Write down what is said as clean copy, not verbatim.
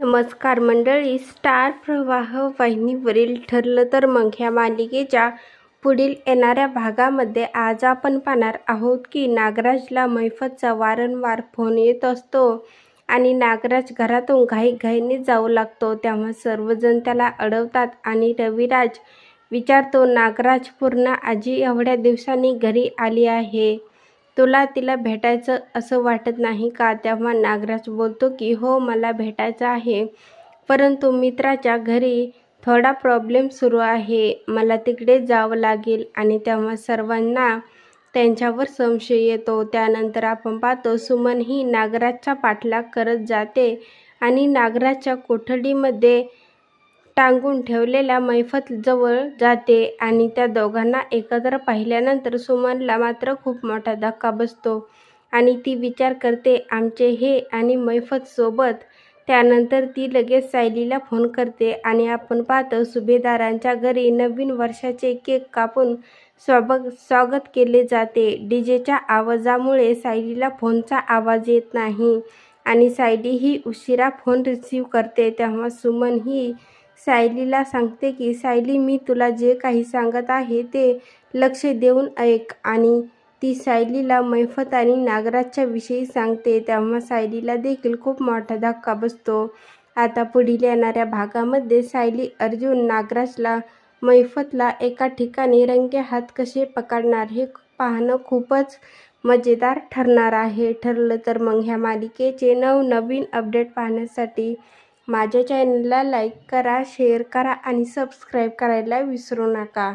नमस्कार मंडळी, स्टार प्रवाह वाहिनीवरील ठरलं तर मग ह्या मालिकेच्या पुढील येणाऱ्या भागामध्ये आज आपण पाहणार आहोत की नागराजला मैफतचा वारंवार फोन येत असतो आणि नागराज घरातून घाईघाईने जाऊ लागतो. तेव्हा सर्वजण त्याला अडवतात आणि रविराज विचारतो, नागराज, पूर्ण आजी एवढ्या दिवसांनी घरी आली आहे, तुला तिला भेटायचं असं वाटत नाही का? तेव्हा नागराज बोलतो की हो, मला भेटायचं आहे, परंतु मित्राच्या घरी थोडा प्रॉब्लेम सुरू आहे, मला तिकडे जावं लागेल. आणि तेव्हा सर्वांना त्यांच्यावर संशय येतो. त्यानंतर आपण पाहतो सुमन ही नागराजचा पाठलाग करत जाते आणि नागराजच्या कोठडीमध्ये टांगून ठेवलेल्या मैफतजवळ जाते आणि त्या दोघांना एकत्र पाहिल्यानंतर सुमनला मात्र खूप मोठा धक्का बसतो आणि ती विचार करते, आमचे हे आणि मैफत सोबत. त्यानंतर ती लगेच सायलीला फोन करते आणि आपण पाहतो सुभेदारांच्या घरी नवीन वर्षाचे केक कापून स्वागत केले जाते. डीजेच्या आवाजामुळे सायलीला फोनचा आवाज येत नाही आणि सायली ही उशिरा फोन रिसीव्ह करते. तेव्हा सुमन ही सायलीला सांगते की सायली, मी तुला जे काही सांगत आहे ते लक्ष देऊन ऐक. आणि ती सायलीला मैफत आणि नागराजच्या विषयी सांगते. तेव्हा सायलीला देखील खूप मोठा धक्का बसतो. आता पुढील येणाऱ्या भागामध्ये सायली, अर्जुन, नागराजला, मैफतला एका ठिकाणी रंगेहात कसे पकडणार हे पाहणं खूपच मजेदार ठरणार आहे. ठरलं तर मग ह्या मालिकेचे नवनवीन अपडेट पाहण्यासाठी माझ्या चॅनलला लाईक करा, शेअर करा आणि सबस्क्राईब करायला विसरू नका.